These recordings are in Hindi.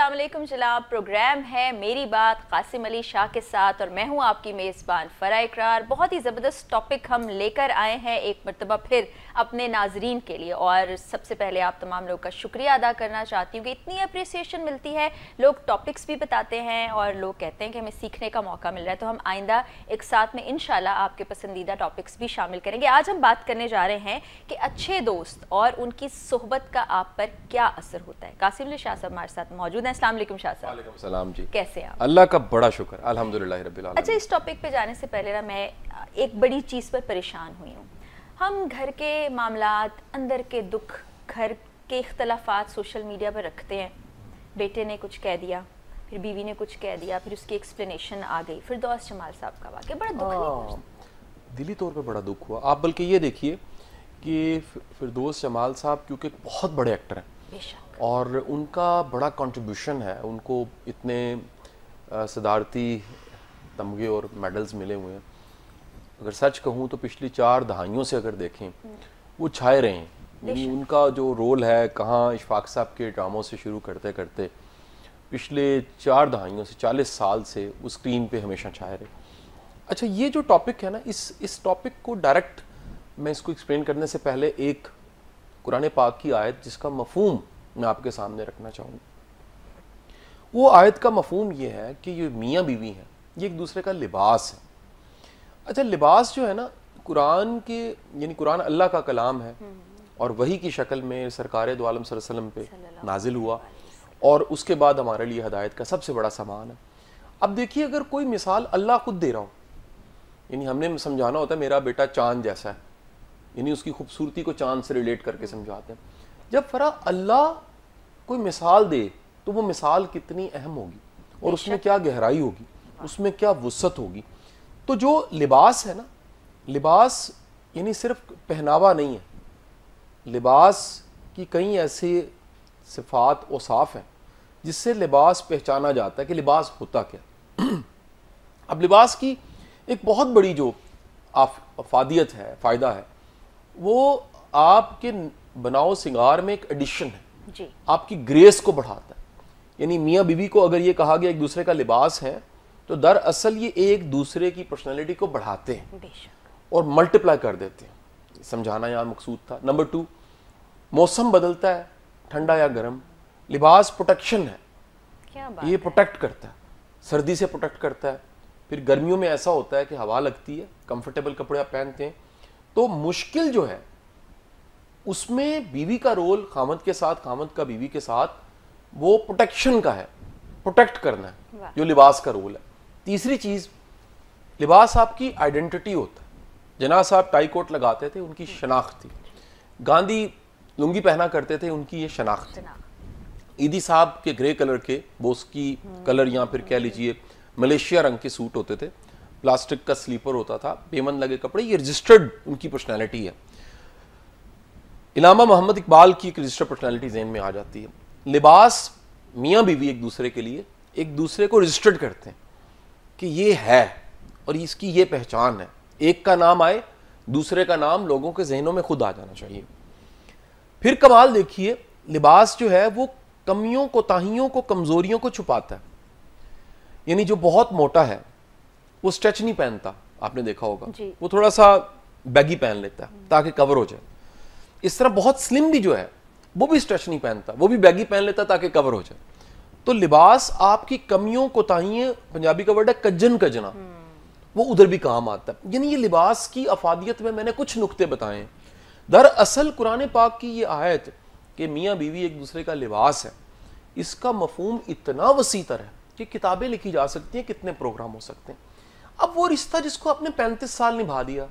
अस्सलाम वालेकुम जनाब। प्रोग्राम है मेरी बात कासिम अली शाह के साथ और मैं हूं आपकी मेज़बान फ़रा इकरार। बहुत ही ज़बरदस्त टॉपिक हम लेकर आए हैं एक मरतबा फिर अपने नाजरीन के लिए। और सबसे पहले आप तमाम लोगों का शुक्रिया अदा करना चाहती हूँ कि इतनी अप्रिसिएशन मिलती है, लोग टॉपिक्स भी बताते हैं और लोग कहते हैं कि हमें सीखने का मौका मिल रहा है। तो हम आइंदा एक साथ में इंशाल्लाह आपके पसंदीदा टॉपिक्स भी शामिल करेंगे। आज हम बात करने जा रहे हैं कि अच्छे दोस्त और उनकी सोहबत का आप पर क्या असर होता है। कासिम अली शाह साहब हमारे साथ मौजूद हैं। अस्सलाम वालेकुम शाह साहब। वालेकुम सलाम जी। कैसे हैं आप? अल्लाह का बड़ा शुक्र, अल्हम्दुलिल्लाह रब्बिल आलमीन। अच्छा, इस टॉपिक पे जाने से पहले ना मैं एक बड़ी चीज़ पर परेशान हुई हूँ। हम घर के मामलात, अंदर के दुख, घर के इख्तलाफात सोशल मीडिया पर रखते हैं। बेटे ने कुछ कह दिया, फिर बीवी ने कुछ कह दिया, फिर उसकी एक्सप्लेनेशन आ गई। फिरदौस जमाल साहब का वाक़या बड़ा दुख, दिली तौर पे बड़ा दुख हुआ। आप बल्कि ये देखिए कि फिरदौस जमाल साहब क्योंकि बहुत बड़े एक्टर हैं और उनका बड़ा कंट्रीब्यूशन है, उनको इतने सदारती तमगे और मेडल्स मिले हुए हैं। अगर सच कहूँ तो पिछली 4 दहाइयों से अगर देखें वो छाए रहे हैं। यानी उनका जो रोल है, कहाँ इशफाक साहब के ड्रामों से शुरू करते करते पिछले 4 दहाइयों से 40 साल से उस स्क्रीन पे हमेशा छाए रहे। अच्छा, ये जो टॉपिक है ना, इस टॉपिक को डायरेक्ट मैं इसको एक्सप्लेन करने से पहले एक कुरान पाक की आयत जिसका मफहूम मैं आपके सामने रखना चाहूँगा। वो आयत का मफहूम ये है कि ये मियाँ बीवी हैं, ये एक दूसरे का लिबास है। अच्छा, लिबास जो है ना, कुरान के यानी कुरान अल्लाह का कलाम है और वही की शक्ल में सरकार दो आलम सल्लल्लाहु अलैहि वसल्लम पे नाजिल हुआ और उसके बाद हमारे लिए हदायत का सबसे बड़ा सामान है। अब देखिए, अगर कोई मिसाल अल्लाह खुद दे रहा हो, यानी हमने समझाना होता है मेरा बेटा चांद जैसा है, यानी उसकी खूबसूरती को चांद से रिलेट करके समझाते हैं। जब फरा अल्लाह कोई मिसाल दे तो वो मिसाल कितनी अहम होगी और उसमें क्या गहराई होगी, उसमें क्या वुसअत होगी। तो जो लिबास है ना, लिबास यानी सिर्फ पहनावा नहीं है, लिबास की कई ऐसे सिफात औसाफ हैं जिससे लिबास पहचाना जाता है कि लिबास होता क्या। अब लिबास की एक बहुत बड़ी जो अफादियत है, फ़ायदा है, वो आपके बनाओ सिंगार में एक एडिशन है जी। आपकी ग्रेस को बढ़ाता है। यानी मियाँ बीवी को अगर ये कहा गया एक दूसरे का लिबास है तो दरअसल ये एक दूसरे की पर्सनैलिटी को बढ़ाते हैं और मल्टीप्लाई कर देते हैं। समझाना यहाँ मकसूद था। नंबर 2, मौसम बदलता है, ठंडा या गर्म, लिबास प्रोटेक्शन है, क्या बात ये प्रोटेक्ट करता है, सर्दी से प्रोटेक्ट करता है। फिर गर्मियों में ऐसा होता है कि हवा लगती है, कंफर्टेबल कपड़े आप पहनते हैं। तो मुश्किल जो है उसमें बीवी का रोल खामद के साथ, खामद का बीवी के साथ, वो प्रोटेक्शन का है, प्रोटेक्ट करना है, जो लिबास का रोल है। तीसरी चीज, लिबास आपकी आइडेंटिटी होता है। जना साहब टाई कोट लगाते थे, उनकी शनाख्त थी। गांधी लुंगी पहना करते थे, उनकी ये शनाख्त थी। ईदी साहब के ग्रे कलर के, बोस्की कलर या फिर कह लीजिए मलेशिया रंग के सूट होते थे, प्लास्टिक का स्लीपर होता था, पेमन लगे कपड़े, ये रजिस्टर्ड उनकी पर्सनैलिटी है। इलामा मोहम्मद इकबाल की एक रजिस्टर्ड पर्सनैलिटी ज़हन में आ जाती है। लिबास मियाँ बीवी एक दूसरे के लिए एक दूसरे को रजिस्टर्ड करते हैं कि ये है और इसकी ये पहचान है। एक का नाम आए, दूसरे का नाम लोगों के जहनों में खुद आ जाना चाहिए। फिर कमाल देखिए, लिबास जो है वो कमियों, कोताहियों को, कमजोरियों को छुपाता है। यानी जो बहुत मोटा है वो स्ट्रेच नहीं पहनता, आपने देखा होगा, वो थोड़ा सा बैगी पहन लेता है ताकि कवर हो जाए। इस तरह बहुत स्लिम भी जो है वो भी स्ट्रेच नहीं पहनता, वो भी बैगी पहन लेता ताकि कवर हो जाए। तो लिबास आपकी कमियों, कोताहियां, पंजाबी का वर्ड है कज्जन कजना, वो उधर भी काम आता है। यानी ये लिबास की अफादियत में मैंने कुछ नुक्ते बताए हैं। दरअसल कुरान पाक की ये आयत कि मियाँ बीवी एक दूसरे का लिबास है, इसका मफहूम इतना वसीतर है कि किताबें लिखी जा सकती हैं, कितने प्रोग्राम हो सकते हैं। अब वो रिश्ता जिसको आपने 35 साल निभा दिया,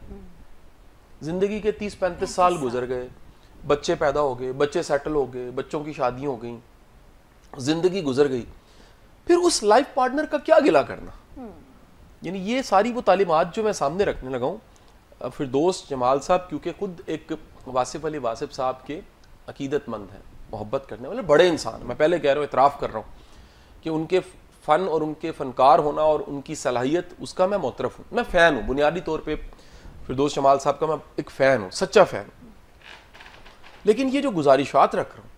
जिंदगी के 30-35 साल गुजर गए, बच्चे पैदा हो गए, बच्चे सेटल हो गए, बच्चों की शादी हो गई, जिंदगी गुजर गई, फिर उस लाइफ पार्टनर का क्या गिला करना। यानी ये सारी वो तालीमात जो मैं सामने रखने लगा हूँ। फिरदौस जमाल साहब क्योंकि खुद एक वासिफ अली वासिफ साहब के अकीदतमंद हैं, मोहब्बत करने वाले बड़े इंसान। मैं पहले कह रहा हूँ, इतराफ़ कर रहा हूँ कि उनके फ़न और उनके फ़नकार होना और उनकी सलाहियत, उसका मैं मोतरफ़ हूँ, मैं फ़ैन हूँ। बुनियादी तौर पे फिरदौस जमाल साहब का मैं एक फ़ैन हूँ, सच्चा फ़ैन हूँ। लेकिन ये जो गुजारिशात रख रहा हूँ,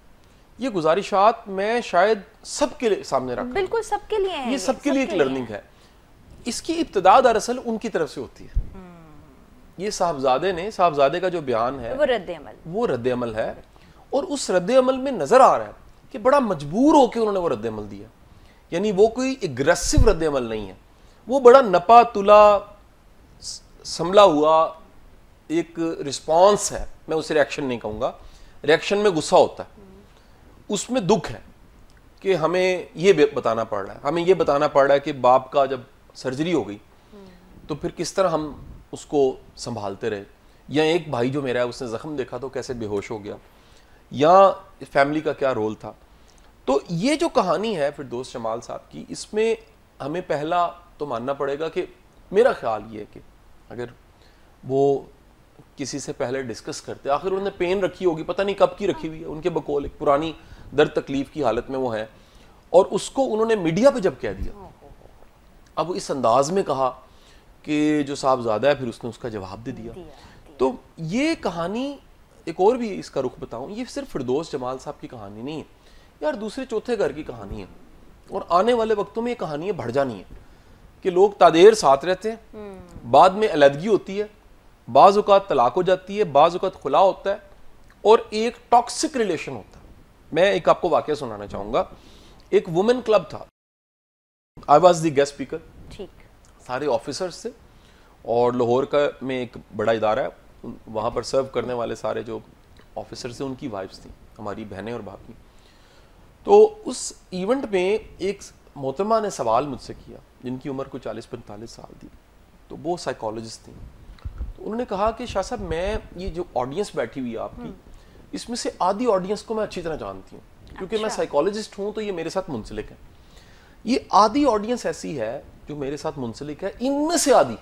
ये गुजारिशात मैं शायद सबके लिए सामने रखा, बिल्कुल सबके लिए है, ये सबके लिए एक लर्निंग है। इसकी इब्तिदा दरअसल उनकी तरफ से होती है। ये साहबजादे का जो बयान है वो रद्द अमल है, और उस रद्द अमल में नजर आ रहा है कि बड़ा मजबूर होकर उन्होंने वो रद्द अमल दिया। यानी वो कोई एग्रेसिव रद्द अमल नहीं है, वो बड़ा नपा तुला संभला हुआ एक रिस्पॉन्स है। मैं उसे रिएक्शन नहीं कहूँगा, रिएक्शन में गुस्सा होता है, उसमें दुख है कि हमें ये बताना पड़ रहा है, हमें ये बताना पड़ रहा है कि बाप का जब सर्जरी हो गई तो फिर किस तरह हम उसको संभालते रहे, या एक भाई जो मेरा है उसने जख्म देखा तो कैसे बेहोश हो गया, या फैमिली का क्या रोल था। तो ये जो कहानी है फिरदौस जमाल साहब की, इसमें हमें पहला तो मानना पड़ेगा कि मेरा ख्याल ये है कि अगर वो किसी से पहले डिस्कस करते, आखिर उन्होंने पेन रखी होगी, पता नहीं कब की रखी हुई है, उनके बकौल एक पुरानी दर्द तकलीफ की हालत में वो है, और उसको उन्होंने मीडिया पे जब कह दिया, अब इस अंदाज में कहा कि जो साहबजादा है, फिर उसने उसका जवाब दे दिया। तो ये कहानी, एक और भी इसका रुख बताऊं, ये सिर्फ फिरदौस जमाल साहब की कहानी नहीं है यार, दूसरे चौथे घर की कहानी है, और आने वाले वक्तों में ये कहानियां बढ़ जानी है कि लोग तादेर साथ रहते हैं, बाद में अलहदगी होती है, बाज़ औक़ात तलाक हो जाती है, बाज़ औक़ात खुला होता है, और एक टॉक्सिक रिलेशन होता है। मैं एक आपको वाक़या सुनाना चाहूँगा। एक वुमेन क्लब था, I was the guest speaker, ठीक, सारे ऑफिसर्स थे, और लाहौर का में एक बड़ा इदारा है, वहाँ पर सर्व करने वाले सारे जो ऑफिसर्स थे उनकी वाइफ्स थी, हमारी बहनें और भाभी। तो उस इवेंट में एक मोहतरमा ने सवाल मुझसे किया, जिनकी उम्र को 40-45 साल थी, तो वो साइकोलॉजिस्ट थी। तो उन्होंने कहा कि शाह साहब, मैं ये जो ऑडियंस बैठी हुई है आपकी, इसमें से आधी ऑडियंस को मैं अच्छी तरह जानती हूँ, क्योंकि मैं साइकोलॉजिस्ट हूँ, तो ये मेरे साथ मुंसलिक है। ये आधी ऑडियंस ऐसी है जो मेरे साथ मुंसलिक है, इनमें से आधी,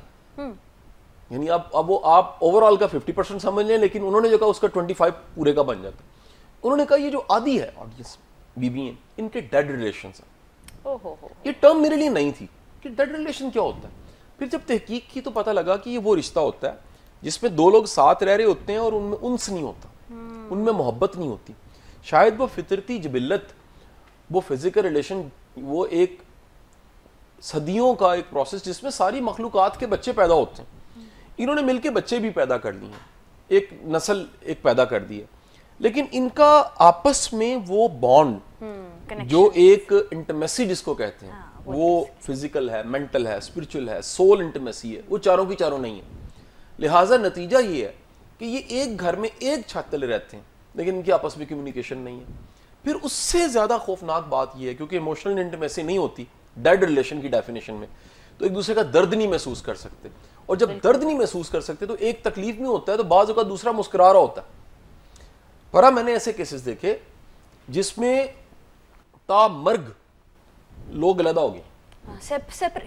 यानी अब वो आप ओवरऑल का 50% समझ लें, लेकिन उन्होंने जो कहा उसका 25 पूरे का बन जाता। उन्होंने कहा ये जो आधी है ऑडियंस, बीबी हैं, इनके डेड रिलेशंस हैं। ये टर्म मेरे लिए नहीं थी कि डेड रिलेशन क्या होता है। फिर जब तहकीक की तो पता लगा कि ये वो रिश्ता होता है जिसमें दो लोग साथ रह रहे होते हैं और उनमें उन्स नहीं होता, उनमें मोहब्बत नहीं होती। शायद वो फितरती जबिल्लत, वो फिजिकल रिलेशन, वो एक सदियों का एक प्रोसेस जिसमें सारी मखलूकात के बच्चे पैदा होते हैं। इन्होंने मिलके बच्चे भी पैदा कर लिए हैं, एक नस्ल एक पैदा कर दी है, लेकिन इनका आपस में वो बॉन्ड जो एक इंटीमेसी जिसको कहते हैं, वो फिजिकल है, मेंटल है, स्पिरिचुअल है, सोल इंटीमेसी है, वो चारों की चारों नहीं है। लिहाजा नतीजा ये है कि ये एक घर में एक छत तले रहते हैं, लेकिन इनकी आपस में कम्युनिकेशन नहीं है। फिर उससे ज्यादा खौफनाक बात यह है, क्योंकि इमोशनल इंटीमेसी नहीं होती डेड रिलेशन की डेफिनेशन में, तो एक दूसरे का दर्द नहीं महसूस कर सकते, और जब दर्द नहीं महसूस कर सकते तो एक तकलीफ में होता है तो बाज़ का दूसरा मुस्कुरा रहा होता है। पर मैंने ऐसे केसेस देखे जिसमें तामर्ग लोग अलग हो गए,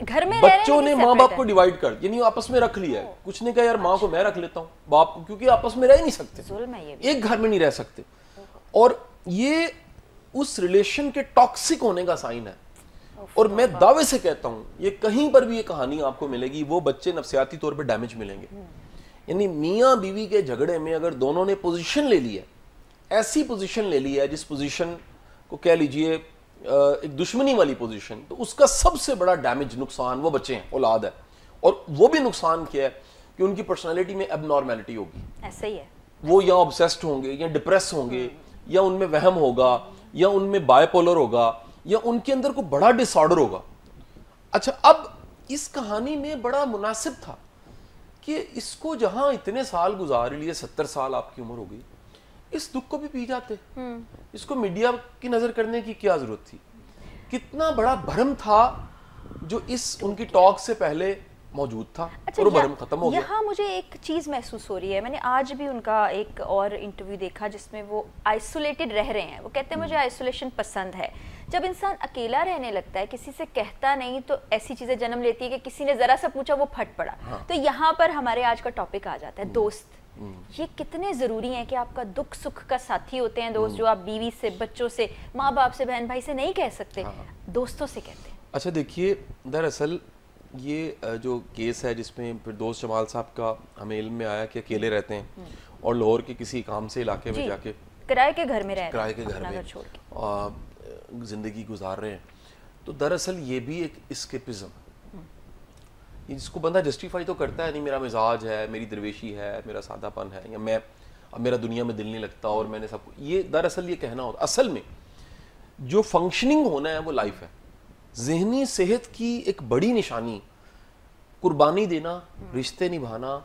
घर में बच्चों ने माँ बाप को डिवाइड कर, यानी आपस में रख लिया है। कुछ ने कहा यार माँ को मैं रख लेता हूँ, बाप को, क्योंकि आपस में रह ही नहीं सकते, एक घर में नहीं रह सकते। और ये उस रिलेशन के टॉक्सिक होने का साइन है। और मैं दावे से कहता हूं, ये कहीं पर भी ये कहानी आपको मिलेगी, वो बच्चे नफ्सियाती तौर पे डैमेज मिलेंगे। यानी मियाँ बीवी के झगड़े में अगर दोनों ने पोजीशन ले ली है, ऐसी पोजीशन ले ली है जिस पोजीशन को कह लीजिए एक दुश्मनी वाली पोजीशन, तो उसका सबसे बड़ा डैमेज, नुकसान वो बच्चे हैं, औलाद है। और वो भी नुकसान क्या है कि उनकी पर्सनैलिटी में एबनॉर्मेलिटी होगी, ऐसा ही है, वो या ऑब्सेस्ड होंगे, या डिप्रेस होंगे, या उनमें वहम होगा, या उनमें बायपोलर होगा, या उनके अंदर को बड़ा डिसऑर्डर होगा। अच्छा, अब इस कहानी में बड़ा मुनासिब था कि इसको जहां इतने साल गुजार लिए, 70 साल आपकी उम्र हो गई, इस दुख को भी पी जाते। इसको मीडिया की नजर करने की क्या जरूरत थी? कितना बड़ा भ्रम था जो इस उनकी टॉक से पहले मौजूद था। अच्छा, और भ्रम खत्म हो गया। यहाँ मुझे एक चीज महसूस हो रही है, मैंने आज भी उनका एक और इंटरव्यू देखा जिसमें वो आइसोलेटेड रह रहे हैं। वो कहते हैं मुझे आइसोलेशन पसंद है। जब इंसान अकेला रहने लगता है, किसी से कहता नहीं, तो ऐसी चीजें जन्म लेती है कि किसी ने जरा सा पूछा वो फट पड़ा। हाँ। तो यहाँ पर हमारे आज का टॉपिक आ जाता है, दोस्त। ये कितने जरूरी है कि आपका दुख सुख का साथी होते हैं दोस्त, जो आप बीवी से, बच्चों से, माँ बाप से, बहन भाई से नहीं कह सकते। हाँ। दोस्तों से कहते हैं। अच्छा देखिए, दरअसल ये जो केस है जिसमें फिरदौस जमाल साहब का हमें इल्म में आया कि अकेले रहते हैं और लाहौर के किसी काम से इलाके में जाके किराए के घर में रह रहे हैं, किराए के घर अपना में घर छोड़ के ज़िंदगी गुजार रहे हैं। तो दरअसल ये भी एक इस्केपिज्म है, ये जिसको बंदा जस्टिफाई तो करता है, नहीं मेरा मिजाज है, मेरी दरवेशी है, मेरा सादापन है, या मैं अब मेरा दुनिया में दिल नहीं लगता और मैंने सब, ये दरअसल ये कहना होता। असल में जो फंक्शनिंग होना है वो लाइफ है। ज़हनी सेहत की एक बड़ी निशानी कुर्बानी देना, रिश्ते निभाना,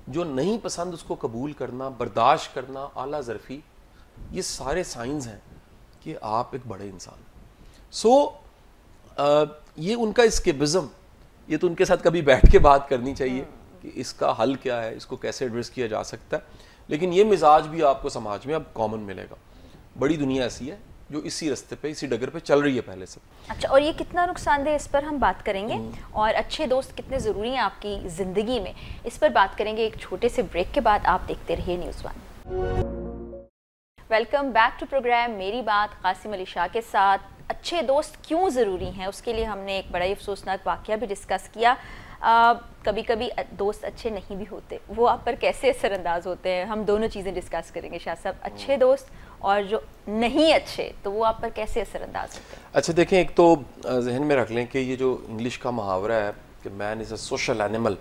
जो नहीं पसंद उसको कबूल करना, बर्दाश्त करना, आला ज़रफ़ी, ये सारे साइंस हैं कि आप एक बड़े इंसान। ये उनका एस्केपिज्म, ये तो उनके साथ कभी बैठ के बात करनी चाहिए कि इसका हल क्या है, इसको कैसे एड्रेस किया जा सकता है। लेकिन ये मिजाज भी आपको समाज में अब कॉमन मिलेगा। बड़ी दुनिया ऐसी है जो इसी रास्ते पे, इसी डगर पे चल रही है पहले से। अच्छा, और ये कितना नुकसानदेह, इस पर हम बात करेंगे, और अच्छे दोस्त कितने ज़रूरी हैं आपकी ज़िंदगी में, इस पर बात करेंगे एक छोटे से ब्रेक के बाद। आप देखते रहिए News One. Welcome back to program मेरी बात कासिम अली शाह के साथ। अच्छे दोस्त क्यों ज़रूरी हैं, उसके लिए हमने एक बड़ा ही अफसोसनाक वाक़या भी डिस्कस किया। कभी कभी दोस्त अच्छे नहीं भी होते, वो आप पर कैसे असरअंदाज होते हैं, हम दोनों चीज़ें डिस्कस करेंगे शाह साहब। अच्छे दोस्त और जो नहीं अच्छे, तो वो आप पर कैसे असरअंदाज होते हैं? अच्छा देखें, एक तो जहन में रख लें कि ये जो इंग्लिश का मुहावरा है कि man is a social animal,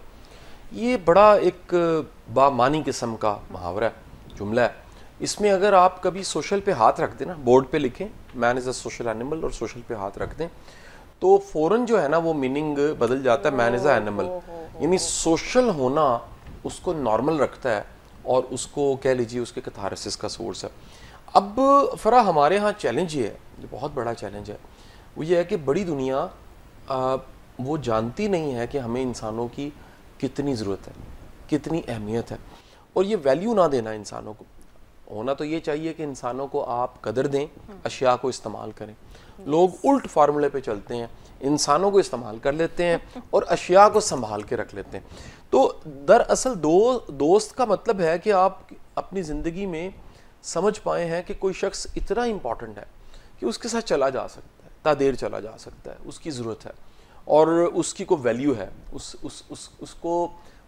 ये बड़ा एक बामानी किस्म का मुहावरा है, जुमला है। इसमें अगर आप कभी सोशल पे हाथ रख दें ना, बोर्ड पे लिखें man is a social animal और सोशल पे हाथ रख दें, तो फ़ौरन जो है ना वो मीनिंग बदल जाता है मैन इज़ अ एनिमल। यानी सोशल होना उसको नॉर्मल रखता है और उसको कह लीजिए उसके कैथारसिस का सोर्स है। अब फ़रा हमारे यहाँ चैलेंज ये है, जो बहुत बड़ा चैलेंज है, वो ये है कि बड़ी दुनिया वो जानती नहीं है कि हमें इंसानों की कितनी ज़रूरत है, कितनी अहमियत है, और ये वैल्यू ना देना इंसानों को। होना तो ये चाहिए कि इंसानों को आप कदर दें, अशिया को इस्तेमाल करें। लोग उल्ट फार्मूले पे चलते हैं, इंसानों को इस्तेमाल कर लेते हैं और अशिया को संभाल के रख लेते हैं। तो दरअसल दोस्त का मतलब है कि आप अपनी ज़िंदगी में समझ पाए हैं कि कोई शख्स इतना इम्पॉर्टेंट है कि उसके साथ चला जा सकता है, इतना देर चला जा सकता है, उसकी ज़रूरत है और उसकी कोई वैल्यू है, उसको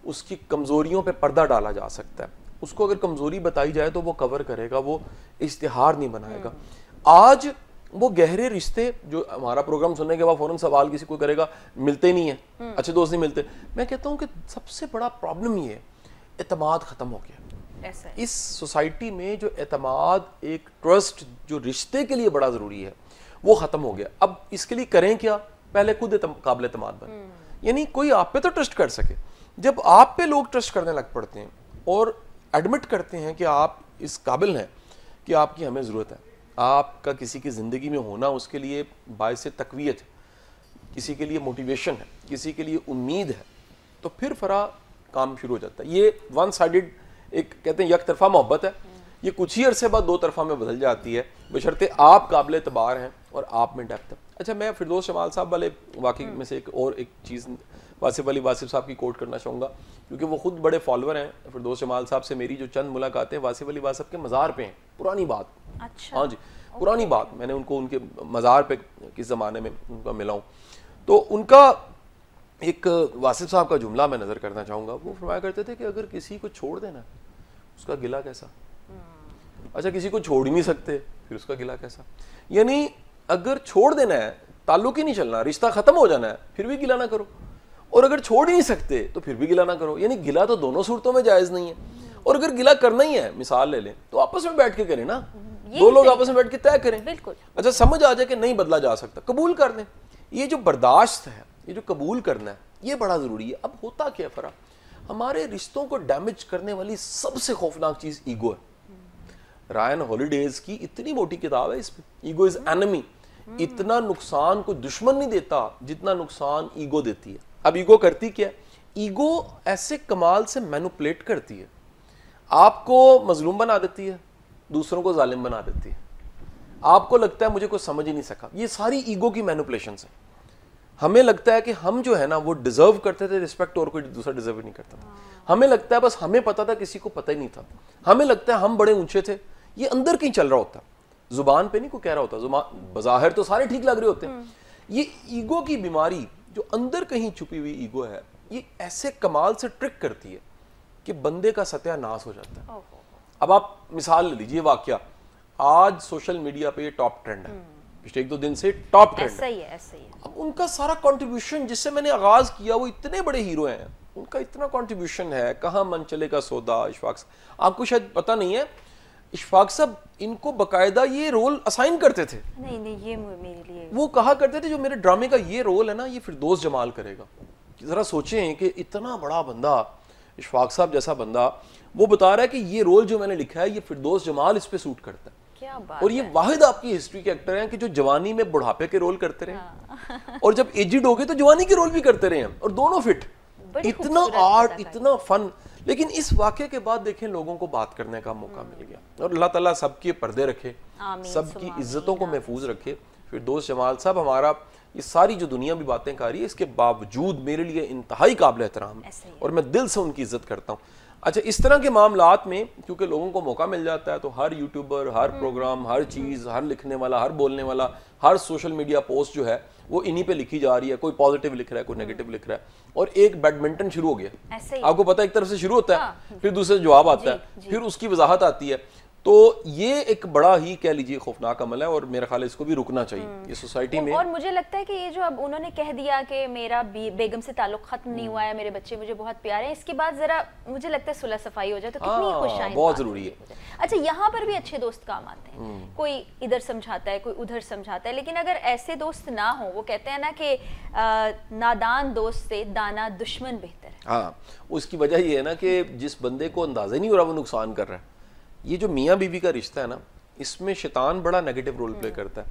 उसकी कमज़ोरियों पे पर्दा डाला जा सकता है। उसको अगर कमज़ोरी बताई जाए तो वो कवर करेगा, वो इश्तिहार नहीं बनाएगा। आज वो गहरे रिश्ते, जो हमारा प्रोग्राम सुनने के बाद फ़ौरन सवाल किसी को करेगा, मिलते नहीं है, अच्छे दोस्त नहीं मिलते। मैं कहता हूँ कि सबसे बड़ा प्रॉब्लम ये है, एतमाद ख़त्म हो गया। इस सोसाइटी में जो एतमाद, एक ट्रस्ट जो रिश्ते के लिए बड़ा ज़रूरी है, वो ख़त्म हो गया। अब इसके लिए करें क्या? पहले खुद काबिल एतमाद बने, यानी कोई आप पे तो ट्रस्ट कर सके। जब आप पे लोग ट्रस्ट करने लग पड़ते हैं और एडमिट करते हैं कि आप इस काबिल हैं कि आपकी हमें ज़रूरत है, आपका किसी की ज़िंदगी में होना उसके लिए बायसे तक़वियत है, किसी के लिए मोटिवेशन है, किसी के लिए उम्मीद है, तो फिर फ़रा काम शुरू हो जाता है। ये वन साइडेड, एक कहते हैं एक तरफा मोहब्बत है, ये कुछ ही अरसे बाद दो तरफा में बदल जाती है, बशर्ते आप काबिल एतबार हैं और आप में डेप्थ है। अच्छा, मैं फिरदौस जमाल साहब वाले वाक़ई में से एक चीज़ वासिफ अली वासिफ साहब की कोट करना चाहूँगा, क्योंकि वो खुद बड़े फॉलोअर हैं। फिरदौस जमाल साहब से मेरी जो चंद मुलाकातें वासिफ अली वासिफ के मज़ार पे हैं, पुरानी बात। अच्छा। हाँ जी, पुरानी बात। मैंने उनको उनके मज़ार पे किस ज़माने में उनका मिला हूँ, तो उनका एक वासिफ साहब का जुमला मैं नज़र करना चाहूँगा। वो फरमाया करते थे कि अगर किसी को छोड़ देना उसका गिला कैसा। अच्छा, किसी को छोड़ ही नहीं सकते, फिर उसका गिला कैसा। यानी अगर छोड़ देना है, ताल्लुक ही नहीं चलना, रिश्ता ख़त्म हो जाना है, फिर भी गिला ना करो, और अगर छोड़ ही नहीं सकते तो फिर भी गिला ना करो। यानी गिला तो दोनों सूरतों में जायज़ नहीं है। और अगर गिला करना ही है, मिसाल ले लें, तो आपस में बैठ के करें ना, दो लोग आपस में बैठ के तय करें। बिल्कुल। अच्छा, समझ आ जाए कि नहीं बदला जा सकता, कबूल कर दें। ये जो बर्दाश्त है, ये जो कबूल करना है, ये बड़ा ज़रूरी है। अब होता क्या फ़रा, हमारे रिश्तों को डैमेज करने वाली सबसे खौफनाक चीज़ ईगो है। रायन हॉलीडेज की इतनी मोटी किताब है इस पे, ईगो इज एनिमी। इतना नुकसान कोई दुश्मन नहीं देता जितना नुकसान ईगो देती है। अब ईगो करती क्या है? ईगो ऐसे कमाल से मैनिपुलेट करती है, आपको मजलूम बना देती है, दूसरों को जालिम बना देती है। आपको लगता है मुझे कोई समझ ही नहीं सका। ये सारी ईगो की मैनिपुलेशंस है। हमें लगता है कि हम जो है ना वो डिजर्व करते थे रिस्पेक्ट, और कोई दूसरा डिजर्व ही नहीं करता था। हमें लगता है बस हमें पता था, किसी को पता ही नहीं था। हमें लगता है हम बड़े ऊंचे थे। ये अंदर कहीं चल रहा होता, जुबान पे नहीं कोई कह रहा होता, जुबान बज़ाहिर तो सारे ठीक लग रहे होते हैं। ये ईगो की बीमारी जो अंदर कहीं छुपी हुई ईगो है, ये ऐसे कमाल से ट्रिक करती है कि बंदे का सत्यानाश हो जाता है। अब आप मिसाल ले लीजिए वाकया, आज सोशल मीडिया पे ये टॉप ट्रेंड है, पिछले 1-2 दिन से टॉप ट्रेंड ऐसा ही है, ऐसा ही है। अब उनका सारा कंट्रीब्यूशन जिससे मैंने आगाज किया, वो इतने बड़े हीरो हैं, उनका इतना कंट्रीब्यूशन है। कहाँ मन चले का सौदा, इशफाक आपको शायद पता नहीं है, इशफाक साहब इनको बकायदा ये रोल असाइन करते थे। नहीं नहीं, ये मेरे लिए वो कहा करते थे जो मेरे ड्रामे का ये रोल है ना, ये फिरदौस जमाल करेगा। जरा सोचें कि इतना बड़ा बंदा, इशफाक साहब जैसा बंदा, वो बता रहा है कि ये रोल जो मैंने लिखा है ये फिरदौस जमाल इस पे सूट करता है। क्या बात और ये है। वाहिद आपकी हिस्ट्री के एक्टर हैं कि जो जवानी में बुढ़ापे के रोल करते रहे और जब एजिड हो गए तो जवानी के रोल भी करते रहे हैं, और दोनों फिट। बड़ी इतना खूबसूरत आर्ट, अदाकारी। इतना फन। लेकिन इस वाक़े के बाद देखें लोगों को बात करने का मौका मिल गया, और अल्लाह ताला सबके पर्दे रखे, आमीन, सबकी सुम्मा इज्जतों को आमीन, महफूज रखे। फिरदौस जमाल साहब हमारा, ये सारी जो दुनिया भी बातें कर रही है इसके बावजूद मेरे लिए इंतहाई काबिल एहतराम है, ऐसे ही है। और मैं दिल से उनकी इज्जत करता हूँ। अच्छा, इस तरह के मामलात में क्योंकि लोगों को मौका मिल जाता है, तो हर यूट्यूबर, हर प्रोग्राम, हर चीज़, हर लिखने वाला, हर बोलने वाला, हर सोशल मीडिया पोस्ट जो है वो इन्हीं पे लिखी जा रही है। कोई पॉजिटिव लिख रहा है, कोई नेगेटिव लिख रहा है, और एक बैडमिंटन शुरू हो गया। ऐसे ही। आपको पता है, एक तरफ से शुरू होता है, हाँ। फिर दूसरे से जवाब आता है, जी। फिर उसकी वजाहत आती है। तो ये एक बड़ा ही कह लीजिए खौफनाक अमल है, और मेरा ख्याल है इसको भी रुकना चाहिए ये सोसाइटी में। और मुझे लगता है कि ये जो अब उन्होंने कह दिया कि मेरा बेगम से ताल्लुक खत्म नहीं हुआ है, मेरे बच्चे मुझे बहुत प्यारे हैं, इसके बाद जरा मुझे लगता है सुलह सफाई हो जाए तो कितनी हाँ, खुशाइंद बहुत बात जरूरी होगी। अच्छा, यहाँ पर भी अच्छे दोस्त काम आते हैं। कोई इधर समझाता है, कोई उधर समझाता है, लेकिन अगर ऐसे दोस्त ना हो, वो कहते हैं ना कि नादान दोस्त से दाना दुश्मन बेहतर है। हाँ, उसकी वजह ये है ना कि जिस बंदे को अंदाजा ही नहीं हो रहा वो नुकसान कर रहा है। ये जो मियाँ बीवी का रिश्ता है ना, इसमें शैतान बड़ा नेगेटिव रोल प्ले करता है,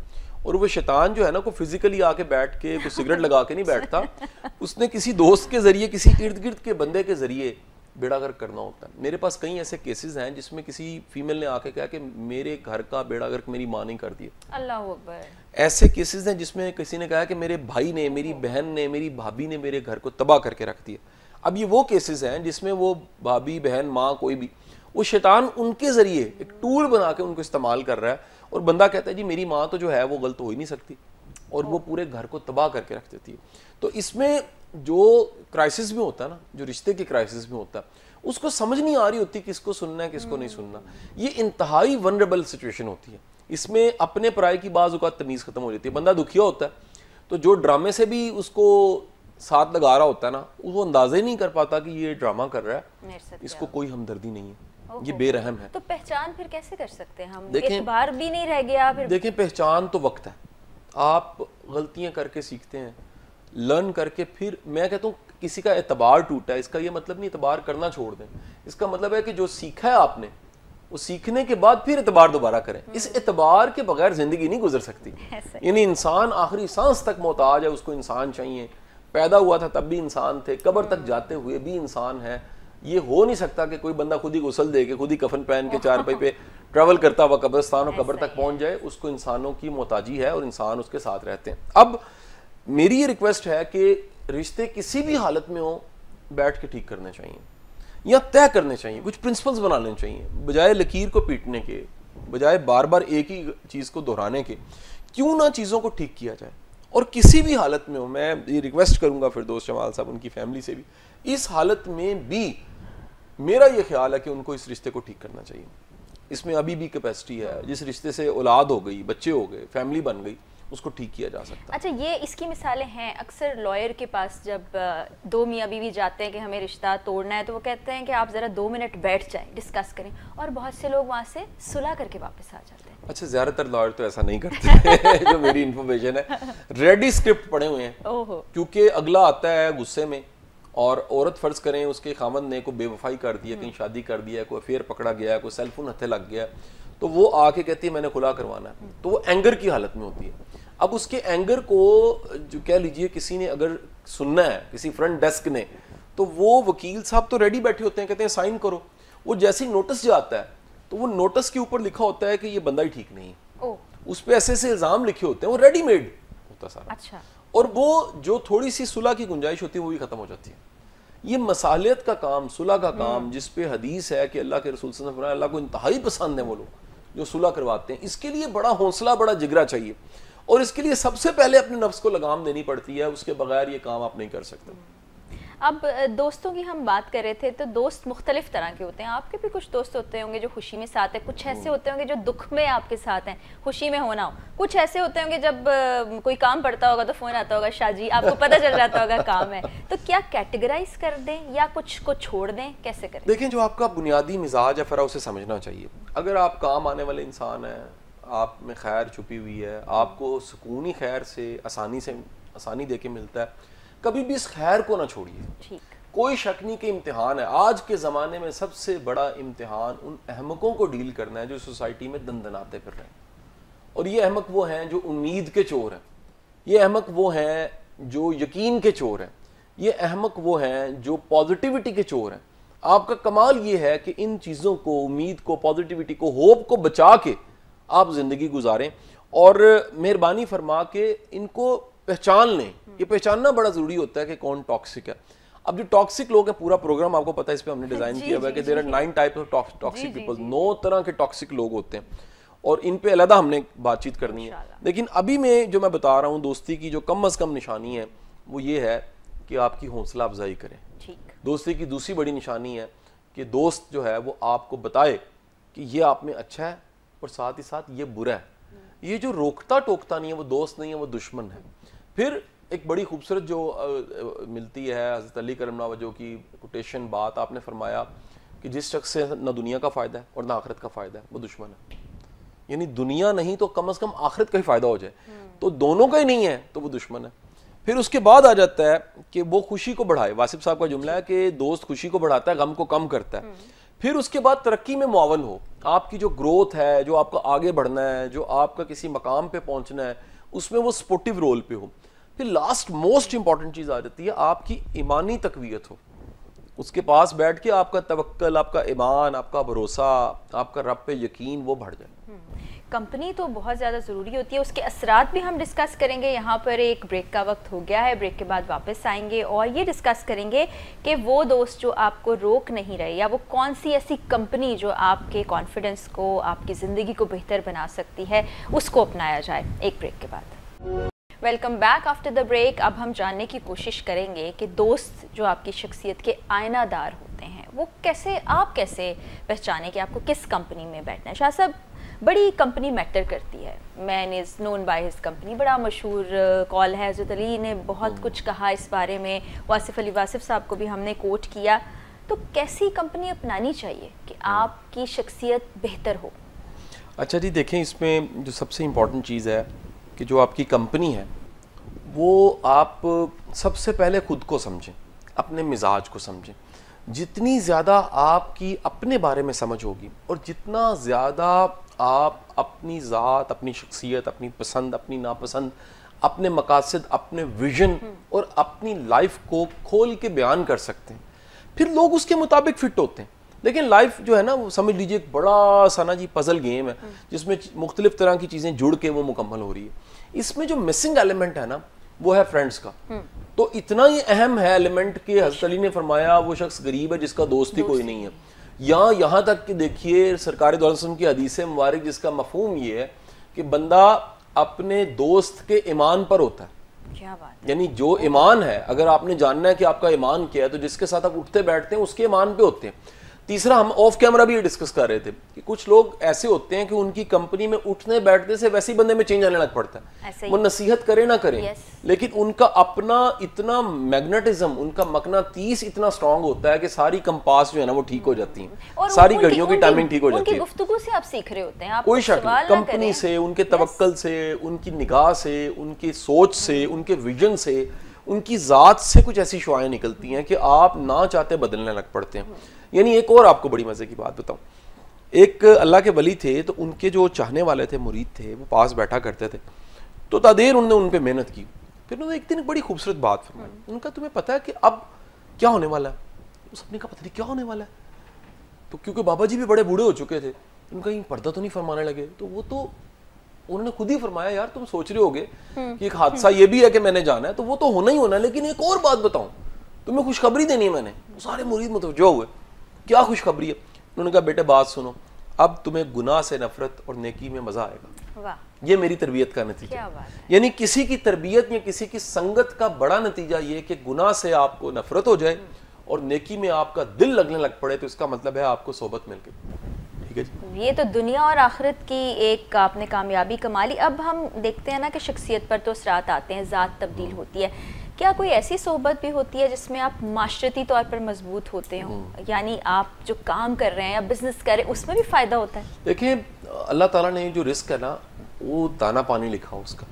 और वो शैतान जो है ना, को फिजिकली आके बैठ के कोई सिगरेट लगा के नहीं बैठता, उसने किसी दोस्त के जरिए, किसी इर्द गिर्द के बंदे के जरिए बेड़ा गर्क करना होता है। मेरे पास कई ऐसे केसेस हैं जिसमें किसी फीमेल ने आके कहा कि मेरे घर का बेड़ा गर्क मेरी माँ ने कर दिया। अल्लाह अकबर। ऐसे केसेस हैं जिसमें किसी ने कहा कि मेरे भाई ने, मेरी बहन ने, मेरी भाभी ने मेरे घर को तबाह करके रख दिया। अब ये वो केसेस हैं जिसमें वो भाभी, बहन, माँ, कोई भी, वो शैतान उनके जरिए एक टूल बना के उनको इस्तेमाल कर रहा है, और बंदा कहता है जी मेरी माँ तो जो है वो गलत हो ही नहीं सकती, और वो पूरे घर को तबाह करके रख देती है। तो इसमें जो क्राइसिस में होता है ना, जो रिश्ते के क्राइसिस में होता है, उसको समझ नहीं आ रही होती किसको सुनना है, किसको नहीं सुनना। ये इंतहाई वनरेबल सिचुएशन होती है। इसमें अपने पराये की बाज़ औक़ात तमीज़ खत्म हो जाती है। बंदा दुखिया होता है, तो जो ड्रामे से भी उसको साथ लगा रहा होता है ना, वो अंदाजा ही नहीं कर पाता कि ये ड्रामा कर रहा है, इसको कोई हमदर्दी नहीं है, ये बेरहम है। तो पहचान फिर कैसे कर सकते हैं हम? देखें, एतबार भी नहीं रह गया फिर। देखें, पहचान तो वक्त है। आप गलतियां करके सीखते हैं, लर्न करके, फिर मैं कहता हूँ किसी का एतबार टूटा है, इसका ये मतलब नहीं एतबार करना छोड़ दें। इसका मतलब है कि जो सीखा है आपने, वो सीखने के बाद फिर एतबार दोबारा करें। इस एतबार के बगैर जिंदगी नहीं गुजर सकती। यानी इंसान आखिरी सांस तक मोहताज है, उसको इंसान चाहिए। पैदा हुआ था तब भी इंसान थे, कब्र तक जाते हुए भी इंसान है। ये हो नहीं सकता कि कोई बंदा खुद ही गुसल दे के, खुद ही कफन पहन के चारपाई पे ट्रैवल करता हुआ कब्रिस्तान और कब्र तक पहुंच जाए। उसको इंसानों की मोहताजी है, और इंसान उसके साथ रहते हैं। अब मेरी ये रिक्वेस्ट है कि रिश्ते किसी भी हालत में हो, बैठ के ठीक करने चाहिए या तय करने चाहिए, कुछ प्रिंसिपल्स बना लेने चाहिए, बजाय लकीर को पीटने के, बजाय बार बार एक ही चीज़ को दोहराने के। क्यों ना चीज़ों को ठीक किया जाए, और किसी भी हालत में हो। मैं ये रिक्वेस्ट करूंगा फिरदौस जमाल साहब, उनकी फैमिली से भी, इस हालत में भी मेरा ये ख्याल है कि उनको इस रिश्ते को ठीक करना चाहिए। इसमें अभी भी कैपेसिटी है। जिस रिश्ते से औलाद हो गई, बच्चे हो गए, फैमिली बन गई, उसको ठीक किया जा सकता है। अच्छा, ये इसकी मिसालें हैं। अक्सर लॉयर के पास जब दो मियाँ बीवी जाते हैं कि हमें रिश्ता तोड़ना है, तो वो कहते हैं कि आप ज़रा 2 मिनट बैठ जाएं, डिस्कस करें, और बहुत से लोग वहाँ से सुलह करके वापस आ जाते हैं। अच्छा, ज़्यादातर लॉयर तो ऐसा नहीं करते जो मेरी इन्फॉर्मेशन है, रेडी स्क्रिप्ट पढ़े हुए हैं। ओहो। क्योंकि अगला आता है गुस्से में, और औरत फर्ज करें उसके खामद ने कोई बेवफाई कर दिया, कहीं शादी कर दिया, कोई अफेयर पकड़ा गया, कोई सेलफोन हथे लग गया, तो वो आके कहती है मैंने खुला करवाना है। तो वो एंगर की हालत में होती है। अब उसके एंगर को जो कह लीजिए किसी ने अगर सुनना है, किसी फ्रंट डेस्क ने, तो वो वकील साहब तो रेडी बैठे होते हैं, कहते हैं साइन करो। वो जैसे ही नोटिस जाता है, तो वो नोटिस के ऊपर लिखा होता है कि ये बंदा ही ठीक नहीं है, उस पर ऐसे ऐसे इल्जाम लिखे होते हैं, वो रेडीमेड होता सारा। अच्छा। और वो जो थोड़ी सी सुलह की गुंजाइश होती है वो भी खत्म हो जाती है। ये मसालियत का काम, सुलह का काम, जिस पे हदीस है कि अल्लाह के रसूल सल्लल्लाहु अलैहि वसल्लम, अल्लाह को इंतहाई पसंद है वो लोग जो सुलह करवाते हैं। इसके लिए बड़ा हौसला, बड़ा जिगरा चाहिए, और इसके लिए सबसे पहले अपने नफ्स को लगाम देनी पड़ती है। उसके बगैर ये काम आप नहीं कर सकते। अब दोस्तों की हम बात कर रहे थे, तो दोस्त मुख्तलिफ तरह के होते हैं। आपके भी कुछ दोस्त होते होंगे जो खुशी में साथ हैं, कुछ ऐसे होते होंगे जो दुख में आपके साथ हैं, खुशी में होना हो, कुछ ऐसे होते होंगे जब कोई काम पड़ता होगा तो फ़ोन आता होगा, शाह जी आपको पता चल जाता होगा काम है। तो क्या कैटेगराइज कर दें या कुछ को छोड़ दें, कैसे करें? देखें, जो आपका बुनियादी मिजाज है फिर उसे समझना चाहिए। अगर आप काम आने वाले इंसान हैं, आप में खैर छुपी हुई है, आपको सुकून ही खैर से आसानी दे के मिलता है, कभी भी इस खैर को ना छोड़िए। कोई शक नहीं कि इम्तिहान है। आज के ज़माने में सबसे बड़ा इम्तिहान उन अहमकों को डील करना है जो सोसाइटी में दंदनाते फिर रहे हैं। और ये अहमक वो हैं जो उम्मीद के चोर हैं, ये अहमक वो हैं जो यकीन के चोर हैं, ये अहमक वो हैं जो पॉजिटिविटी के चोर हैं। आपका कमाल ये है कि इन चीज़ों को, उम्मीद को, पॉजिटिविटी को, होप को बचा के आप ज़िंदगी गुजारें और मेहरबानी फरमा के इनको पहचान लें। ये पहचानना बड़ा ज़रूरी होता है कि कौन टॉक्सिक है। अब जो टॉक्सिक लोग हैं, पूरा प्रोग्राम आपको पता है इस पे हमने डिज़ाइन किया हुआ है कि there are 9 types of toxic people. 9 तरह के टॉक्सिक लोग होते हैं और इन पे अलग हमने बातचीत करनी है। लेकिन अभी मैं जो बता रहा हूँ, दोस्ती की जो कम से कम निशानी है वो ये है कि आपकी हौसला अफजाई करें। दोस्ती की दूसरी बड़ी निशानी है कि दोस्त जो है वो आपको बताए कि ये आप में अच्छा है और साथ ही साथ ये बुरा है। ये जो रोकता टोकता नहीं है वो दोस्त नहीं है, वो दुश्मन है। फिर एक बड़ी खूबसूरत जो मिलती है हज़रत अली करम वजह की कोटेशन बात, आपने फरमाया कि जिस शख्स से न दुनिया का फ़ायदा है और न आखिरत का फ़ायदा है वो दुश्मन है। यानी दुनिया नहीं तो कम से कम आखिरत का ही फ़ायदा हो जाए, तो दोनों का ही नहीं है तो वो दुश्मन है। फिर उसके बाद आ जाता है कि वो खुशी को बढ़ाए। वासिफ साहब का जुमला है कि दोस्त खुशी को बढ़ाता है, गम को कम करता है। फिर उसके बाद तरक्की में मुआवन हो। आपकी जो ग्रोथ है, जो आपका आगे बढ़ना है, जो आपका किसी मकाम पे पहुंचना है, उसमें वो सपोर्टिव रोल पे हो। फिर लास्ट मोस्ट इंपॉर्टेंट चीज़ आ जाती है आपकी ईमानी तकवीयत हो। उसके पास बैठ के आपका तवक्कल, आपका ईमान, आपका भरोसा, आपका रब पे यकीन वो बढ़ जाए। कंपनी तो बहुत ज़्यादा ज़रूरी होती है, उसके असरात भी हम डिस्कस करेंगे। यहाँ पर एक ब्रेक का वक्त हो गया है, ब्रेक के बाद वापस आएंगे और ये डिस्कस करेंगे कि वो दोस्त जो आपको रोक नहीं रहे या वो कौन सी ऐसी कंपनी जो आपके कॉन्फिडेंस को, आपकी ज़िंदगी को बेहतर बना सकती है, उसको अपनाया जाए। एक ब्रेक के बाद welcome back after the break. अब हम जानने की कोशिश करेंगे कि दोस्त जो आपकी शख्सियत के आयनादार होते हैं वो कैसे, आप कैसे पहचाने कि आपको किस कंपनी में बैठना है। शाह साहब, बड़ी कंपनी मैटर करती है। Man is known by his company, बड़ा मशहूर कॉल है। हज़रत अली ने बहुत कुछ कहा इस बारे में, वासिफ अली वासिफ साहब को भी हमने कोट किया। तो कैसी कंपनी अपनानी चाहिए कि आपकी शख्सियत बेहतर हो? अच्छा जी, देखें, इसमें जो सबसे इम्पॉर्टेंट चीज़ है कि जो आपकी कंपनी है वो आप सबसे पहले खुद को समझें, अपने मिजाज को समझें। जितनी ज़्यादा आपकी अपने बारे में समझ होगी और जितना ज़्यादा आप अपनी ज़ात, अपनी शख्सियत, अपनी पसंद, अपनी नापसंद, अपने मकासद, अपने विजन और अपनी लाइफ को खोल के बयान कर सकते हैं, फिर लोग उसके मुताबिक फिट होते हैं। लेकिन लाइफ जो है ना, वो समझ लीजिए एक बड़ा सा ना जी पजल गेम है जिसमें मुख्तलिफ तरह की चीज़ें जुड़ के वो मुकम्मल हो रही है। इसमें जो मिसिंग एलिमेंट है ना वो है फ्रेंड्स का। तो इतना ही अहम है एलिमेंट कि हज़रत अली ने फरमाया वो शख्स गरीब है जिसका दोस्त ही कोई नहीं है। यहाँ तक कि देखिए सरकार दो अलैहि वसल्लम की हदीस मुबारक जिसका मफहूम ये है कि बंदा अपने दोस्त के ईमान पर होता है। क्या बात है। यानी जो ईमान है, अगर आपने जानना है कि आपका ईमान क्या है तो जिसके साथ आप उठते बैठते हैं उसके ईमान पे होते हैं। तीसरा, हम ऑफ कैमरा भी ये डिस्कस कर रहे थे कि कुछ लोग ऐसे होते हैं कि उनकी कंपनी में उठने बैठने से वैसे ही बंदे में चेंज आने लग पड़ता है। वो नसीहत करे ना करें, लेकिन उनका अपना इतना मैग्नेटिज्म, उनका मकनातीस इतना स्ट्रांग होता है कि सारी कंपास जो है ना वो ठीक हो जाती है, सारी घड़ियों की टाइमिंग ठीक हो जाती है। गुफ्तगू से आप सीख रहे होते हैं, कोई शक नहीं। कंपनी से, उनके तवक्कल से, उनकी निगाह से, उनकी सोच से, उनके विजन से, उनकी ज़ात से कुछ ऐसी शुआएं निकलती हैं कि आप ना चाहते बदलने लग पड़ते हैं। यानी एक और आपको बड़ी मज़े की बात बताऊं, एक अल्लाह के वली थे तो उनके जो चाहने वाले थे, मुरीद थे, वो पास बैठा करते थे। तो तादेर उन्होंने उन पर मेहनत की। फिर उन्होंने एक दिन एक बड़ी खूबसूरत बात फरमाई। उनका तुम्हें पता है कि अब क्या होने वाला है? उस अपने का पता नहीं क्या होने वाला है। तो क्योंकि बाबा जी भी बड़े बूढ़े हो चुके थे, उनका कहीं पर्दा तो नहीं फरमाने लगे। तो वो तो उन्होंने खुद ही फरमाया, यार तुम सोच रहे होगे कि एक हादसा ये भी है कि मैंने जाना है, तो वो तो होना ही होना है, लेकिन एक और बात बताऊं, तुम्हें खुशखबरी देनी है मैंने। सारे मुरीद मुतवज्जो हुए, क्या खुशखबरी है? उन्होंने कहा बेटे बात सुनो, अब तुम्हें गुनाह से नफरत और नेकी में मजा आएगा। वाह, ये मेरी तरबियत का नतीजा। क्या बात है। यानी किसी की तरबियत या किसी की संगत का बड़ा नतीजा ये कि गुनाह से आपको नफरत हो जाए और नेकी में आपका दिल लगने लग पड़े, तो इसका मतलब है आपको सोबत मिल गई। ठीक है जी, ये तो दुनिया और आखिरत की एक आपने कामयाबी कमा ली। अब हम देखते हैं ना कि शख्सियत पर तो असरात आते हैं, ज़ात तब्दील होती है, क्या कोई ऐसी सोहबत भी होती है जिसमें आप माशरती तौर पर मजबूत होते हो, यानी आप जो काम कर रहे हैं या बिजनेस कर रहे हैं उसमें भी फ़ायदा होता है? देखिए अल्लाह ताला ने जो रिस्क है ना, वो दाना पानी लिखा हो, उसका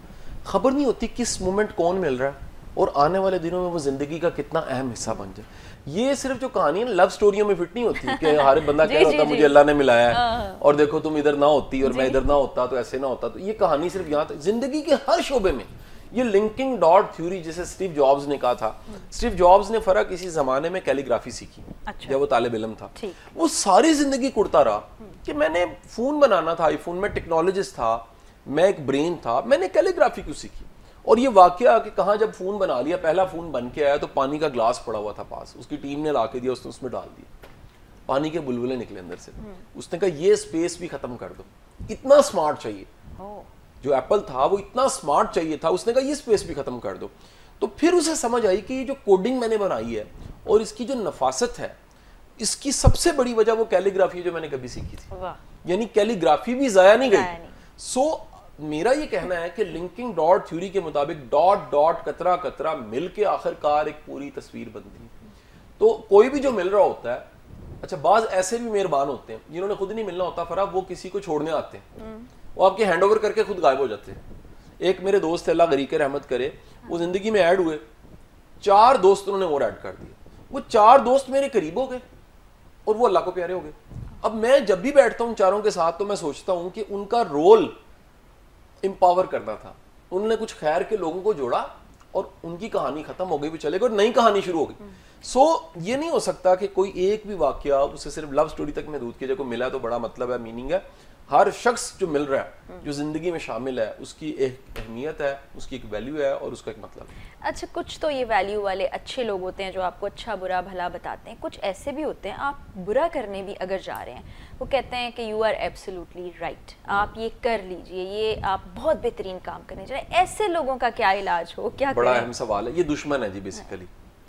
खबर नहीं होती किस मोमेंट कौन मिल रहा है और आने वाले दिनों में वो जिंदगी का कितना अहम हिस्सा बन जाए। ये सिर्फ जो कहानी है लव स्टोरियों में फिट नहीं होती कि हर बंदा कह रहा होता मुझे अल्लाह ने मिलाया है और देखो तुम इधर ना होती और मैं इधर ना होता तो ऐसे ना होता। तो ये कहानी सिर्फ यहाँ तक, जिंदगी के हर शोबे में ये लिंकिंग डॉट थ्योरी, जैसे स्टीव जॉब्स ने कहा था। स्टीव जॉब्स ने फर्क इसी जमाने में कैलीग्राफी सीखी। अच्छा। जब वो तालिब इल्म था, वो सारी जिंदगी कुड़ता रहा कि मैंने फोन बनाना था, आईफोन में टेक्नोलॉजिस्ट था, मैं एक ब्रेन था, मैंने कैलीग्राफी क्यों सीखी। और ये वाकया कि कहाँ जब फोन बना लिया, पहला फोन बन के आया तो पानी का ग्लास पड़ा हुआ था पास, उसकी टीम ने ला के दिया, उसने उसमें डाल दिया, पानी के बुलबुले निकले अंदर से। उसने कहा ये स्पेस भी खत्म कर दो, इतना स्मार्ट चाहिए। जो एप्पल था वो इतना स्मार्ट चाहिए था, उसने कहा ये स्पेस भी खत्म कर दो। तो फिर उसे समझ आई कि ये जो कोडिंग मैंने बनाई है और इसकी जो नफासत है, इसकी सबसे बड़ी वजह वो कैलीग्राफी जो मैंने कभी सीखी थी। यानी कैलीग्राफी भी जाया नहीं गई। सो मेरा ये कहना है कि लिंकिंग डॉट थ्योरी के मुताबिक डॉट डॉट कतरा कतरा मिल के आखिरकार एक पूरी तस्वीर बनती है। तो कोई भी जो मिल रहा होता है, अच्छा बाज ऐसे भी मेहरबान होते हैं जिन्होंने खुद नहीं मिलना होता फराब, वो किसी को छोड़ने आते हैं, वो आपके हैंड ओवर करके खुद गायब हो जाते हैं। एक मेरे दोस्त अल्लाह गरीक रहमत करे, वो जिंदगी में ऐड हुए, 4 दोस्त उन्होंने और ऐड कर दिए, वो 4 दोस्त मेरे करीब हो गए और वो अल्लाह को प्यारे हो गए। अब मैं जब भी बैठता हूँ चारों के साथ तो मैं सोचता हूँ कि उनका रोल एम्पावर करना था, उन्होंने कुछ खैर के लोगों को जोड़ा और उनकी कहानी खत्म हो गई, भी चले गए और नई कहानी शुरू हो गई। सो ये नहीं हो सकता कि कोई एक भी वाकया उसे सिर्फ लव स्टोरी तक महदूद किया जाए। को मिला तो बड़ा मतलब है, मीनिंग है। हर शख्स जो मिल रहा है, जो जिंदगी में शामिल है, उसकी एक अहमियत है, उसकी एक वैल्यू है और उसका एक मतलब है। अच्छा, कुछ तो ये वैल्यू वाले अच्छे लोग होते हैं जो आपको अच्छा बुरा भला बताते हैं, कुछ ऐसे भी होते हैं आप बुरा करने भी अगर जा रहे हैं, वो कहते हैं कि यू आर एब्सोल्युटली राइट, आप ये कर लीजिए, ये आप बहुत बेहतरीन काम करने जा रहे हैं। ऐसे लोगों का क्या इलाज हो, क्या बड़ा अहम सवाल है। ये दुश्मन है जी बेसिकली,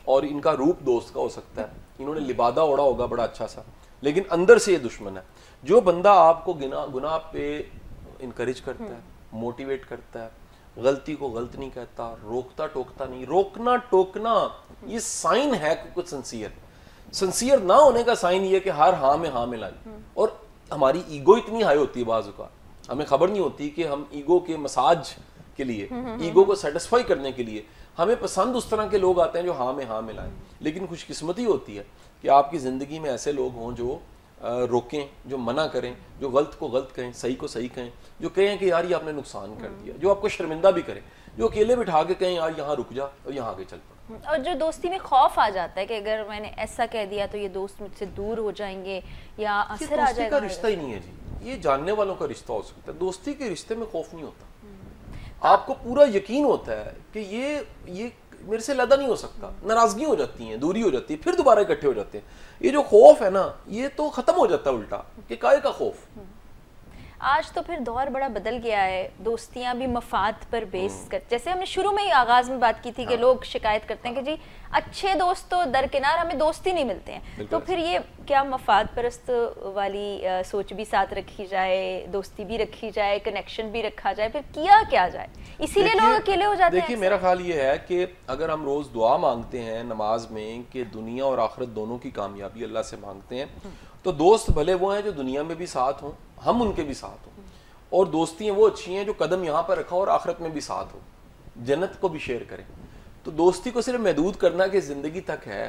और इनका रूप दोस्त का हो सकता है, इन्होंने लिबादा ओढ़ा होगा बड़ा अच्छा सा, लेकिन अंदर से ये दुश्मन है। जो बंदा आपको गुनाह पे इनकरेज करता है, मोटिवेट करता है, गलती को गलत नहीं कहता, रोकता टोकता नहीं, रोकना टोकना ये साइन है कुछ सिंसियर ना होने का साइन ये कि हर हाँ में हाँ मिलाई। और हमारी ईगो इतनी हाई होती है बाज़ का, हमें खबर नहीं होती कि हम ईगो के मसाज के लिए, ईगो को सेटिस्फाई करने के लिए हमें पसंद उस तरह के लोग आते हैं जो हाँ में हाँ मिलाएं। लेकिन खुशकिस्मती होती है कि आपकी ज़िंदगी में ऐसे लोग हों जो रोकें, जो मना करें, जो गलत को गलत कहें, सही को सही कहें, जो कहें कि यार ये आपने नुकसान कर दिया, जो आपको शर्मिंदा भी करें, जो अकेले बिठा के कहें यार यहाँ रुक जा और यहाँ आगे चल पड़। और जो दोस्ती में खौफ आ जाता है कि अगर मैंने ऐसा कह दिया तो ये दोस्त मुझसे दूर हो जाएंगे या असर आ जाएगा। का रिश्ता ही नहीं है जी, ये जानने वालों का रिश्ता हो सकता है। दोस्ती के रिश्ते में खौफ नहीं होता, आपको पूरा यकीन होता है कि ये मेरे से लदा नहीं हो सकता, नाराजगी हो जाती है, दूरी हो जाती है, फिर दोबारा इकट्ठे हो जाते हैं। ये जो खौफ है ना, ये तो खत्म हो जाता है उल्टा, कि काहे का खौफ। आज तो फिर दौर बड़ा बदल गया है, दोस्तियां भी मफाद पर बेस कर, जैसे हमने शुरू में ही आगाज में बात की थी कि लोग शिकायत करते हैं कि जी अच्छे दोस्त तो दरकिनार, हमें दोस्त ही नहीं मिलते हैं। तो फिर ये क्या मफाद परस्त वाली सोच भी साथ रखी जाए, दोस्ती भी रखी जाए, कनेक्शन भी रखा जाए, फिर किया क्या जाए? इसीलिए लोग अकेले हो जाते हैं। देखिए मेरा ख्याल ये है कि अगर हम रोज दुआ मांगते हैं नमाज में कि दुनिया और आखिरत दोनों की कामयाबी अल्लाह से मांगते हैं, तो दोस्त भले वो हैं जो दुनिया में भी साथ हों, हम उनके भी साथ हों, और दोस्तियाँ वो अच्छी हैं जो कदम यहाँ पर रखा और आखिरत में भी साथ हो, जन्नत को भी शेयर करें। तो दोस्ती को सिर्फ महदूद करना कि जिंदगी तक है,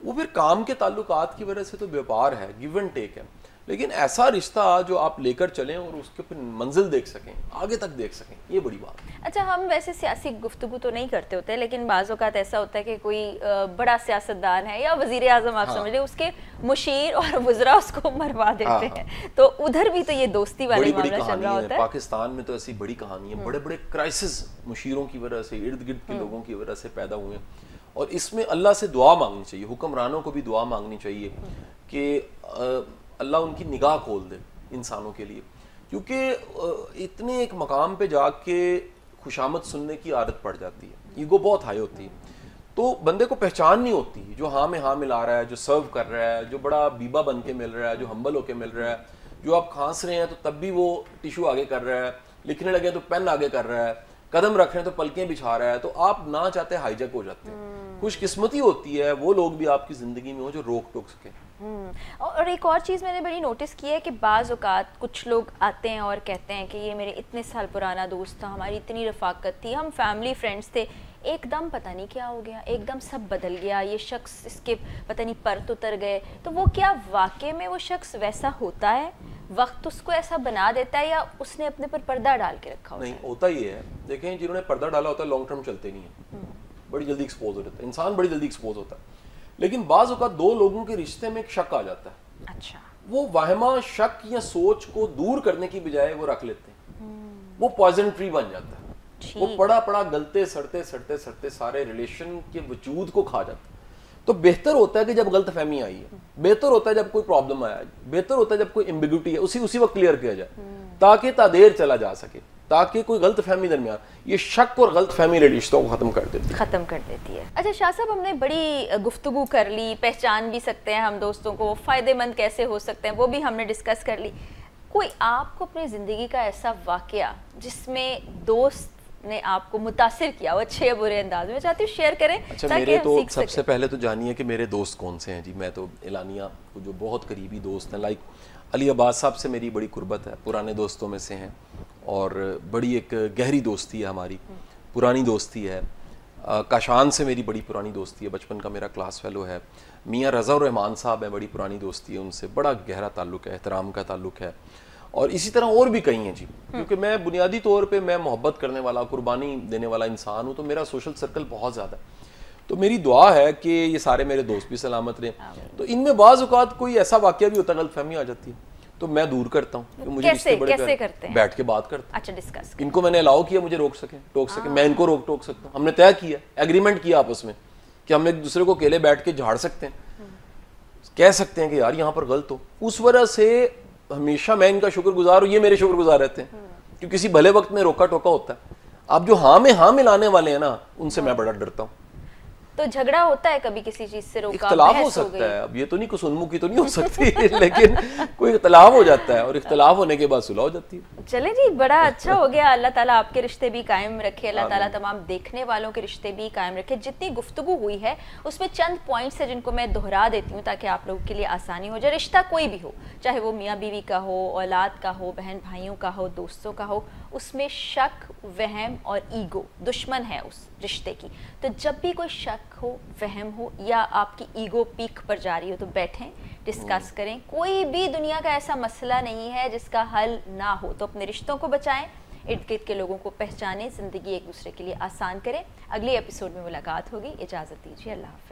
वो फिर काम के ताल्लुकात की वजह से तो व्यापार है, गिव एंड टेक है। लेकिन ऐसा रिश्ता जो आप लेकर चलें और उसके ऊपर मंजिल देख सकें, आगे तक देख सकें, ये बड़ी बात है। अच्छा, हम वैसे सियासी गुफ्तगू तो नहीं करते होते, लेकिन बाज़ औक़ात ऐसा होता है कि कोई बड़ा सियासतदान है या वज़ीर आज़म आप समझ लें, उसके मुशीर और वज़रा उसको मरवा देते हैं। तो उधर भी तो ये दोस्ती वाली मामला चल रहा होता है। पाकिस्तान में तो ऐसी बड़ी कहानी है, बड़े बड़े क्राइसिस मुशीरों की वजह से, इर्द गिर्द के लोगों की वजह से पैदा हुए हैं। और इसमें अल्लाह से दुआ मांगनी चाहिए, हुक्मरानों को भी दुआ मांगनी चाहिए कि अल्लाह उनकी निगाह खोल दे इंसानों के लिए। क्योंकि इतने एक मकाम पे जाके खुशामद सुनने की आदत पड़ जाती है, ईगो बहुत हाई होती है, तो बंदे को पहचान नहीं होती, जो हाँ में हाँ मिला रहा है, जो सर्व कर रहा है, जो बड़ा बीबा बन के मिल रहा है, जो हम्बल होके मिल रहा है, जो आप खांस रहे हैं तो तब भी वो टिश्यू आगे कर रहा है, लिखने लगे तो पेन आगे कर रहा है, कदम रख रहे हैं तो पलकें बिछा रहा है, तो आप ना चाहते हाईजैक हो जाते हैं। खुशकिस्मती होती है वो लोग भी आपकी ज़िंदगी में हो जो रोक टोक सके। और एक और चीज़ मैंने बड़ी नोटिस की है कि बाज़ औक़ात कुछ लोग आते हैं और कहते हैं कि ये मेरे इतने साल पुराना दोस्त था, हमारी इतनी रफ़ाकत थी, हम फैमिली फ्रेंड्स थे, एकदम पता नहीं क्या हो गया, एकदम सब बदल गया, ये शख्स इसके पता नहीं परत उतर गए। तो वो क्या वाकई में वो शख्स वैसा होता है, वक्त उसको ऐसा बना देता है, या उसने अपने पर पर्दा डाल के रखा होता है? नहीं, होता ही है। देखें, जिन्होंने पर्दा डाला होता है लॉन्ग टर्म चलते नहीं है, बड़ी जल्दी एक्सपोज हो जाता है इंसान, बड़ी जल्दी एक्सपोज होता है। लेकिन बाज़ औक़ात दो लोगों के रिश्ते में एक शक आ जाता है, अच्छा, वो वाहमा शक या सोच को दूर करने की बजाय वो रख लेते हैं, वो पॉइजन ट्री बन जाता है, वो पड़ा गलते सड़ते सारे रिलेशन के वजूद को खा जाता है। तो बेहतर होता है कि जब गलत फहमी आई है, बेहतर होता है जब कोई प्रॉब्लम आया है, बेहतर होता है जब कोई एम्बिग्यूटी है उसी वक्त क्लियर किया जाए, ताकि तादेर चला जा सके, ताकि कोई गलत फहमी दरमियान, ये शक और गलत फहमी रिश्तों को खत्म कर देती है। अच्छा शाह साहब, हमने बड़ी गुफ्तगू कर ली, पहचान भी सकते हैं हम दोस्तों को, फ़ायदेमंद कैसे हो सकते हैं वो भी हमने डिस्कस कर ली। कोई आपको अपनी ज़िंदगी का ऐसा वाक़या जिसमें दोस्त ने आपको मुतासिर किया हो अच्छे या बुरे अंदाज में, चाहती हूँ शेयर करें। अच्छा, मेरे तो सबसे पहले तो जानिए कि मेरे दोस्त कौन से हैं जी। मैं तो एलानिया को जो बहुत करीबी दोस्त हैं, लाइक अली अब्बास साहब से मेरी बड़ी कुर्बत है, पुराने दोस्तों में से हैं, और बड़ी एक गहरी दोस्ती है हमारी, पुरानी दोस्ती है। काशान से मेरी बड़ी पुरानी दोस्ती है, बचपन का मेरा क्लास फेलो है। मियाँ रज़ा और रहमान साहब हैं, बड़ी पुरानी दोस्ती है, उनसे बड़ा गहरा ताल्लुक़ है, एहतराम का ताल्लुक़ है। और इसी तरह और भी कई हैं जी, क्योंकि मैं बुनियादी तौर पे मैं मोहब्बत करने वाला, कुर्बानी देने वाला इंसान हूँ, तो मेरा सोशल सर्कल बहुत ज़्यादा है। तो मेरी दुआ है कि ये सारे मेरे दोस्त भी सलामत रहें। तो इनमें बाज़ औक़ात कोई ऐसा वाक़या भी होता है, गलतफ़हमी आ जाती है, तो मैं दूर करता हूँ। तो मुझे कैसे करते हैं? बैठ के बात करते हैं। अच्छा, डिस्कस। इनको मैंने अलाउ किया मुझे टोक सके, मैं इनको टोक सकता हूँ। हमने तय किया, एग्रीमेंट किया आपस में कि हम एक दूसरे को अकेले बैठ के झाड़ सकते हैं, कह सकते हैं कि यार यहाँ पर गलत हो। उस वजह से हमेशा मैं इनका शुक्रगुजार हूँ, ये मेरे शुक्रगुजार रहते हैं, क्योंकि किसी भले वक्त में रोका टोका होता है। अब जो हाँ में हाँ मिलाने वाले हैं ना, उनसे मैं बड़ा डरता हूँ। तो झगड़ा होता है कभी किसी चीज से, रोका, इख्तलाफ हो सकता है, अब ये तो नहीं कुछ उन्मुखी तो नहीं हो सकती लेकिन कोई इख्तलाफ हो जाता है, और इख्तलाफ होने के बाद सुलह हो जाती है। चले जी, बड़ा अच्छा हो गया। अल्लाह ताला आपके रिश्ते भी कायम रखे, अल्लाह ताला तमाम देखने वालों के रिश्ते भी कायम रखे। जितनी गुफ्तगू हुई है उसमें चंद पॉइंट्स है जिनको मैं दोहरा देती हूँ ताकि आप लोगों के लिए आसानी हो जाए। रिश्ता कोई भी हो, चाहे वो मियाँ बीवी का हो, औलाद का हो, बहन भाइयों का हो, दोस्तों का हो, उसमें शक, वहम और ईगो दुश्मन है उस रिश्ते की। तो जब भी कोई शक हो, वहम हो, या आपकी ईगो पीक पर जा रही हो, तो बैठें, डिस्कस करें। कोई भी दुनिया का ऐसा मसला नहीं है जिसका हल ना हो। तो अपने रिश्तों को बचाएं, इर्द गिर्द के लोगों को पहचानें, ज़िंदगी एक दूसरे के लिए आसान करें। अगले एपिसोड में मुलाकात होगी, इजाज़त दीजिए, अल्लाह हाफ़िज़।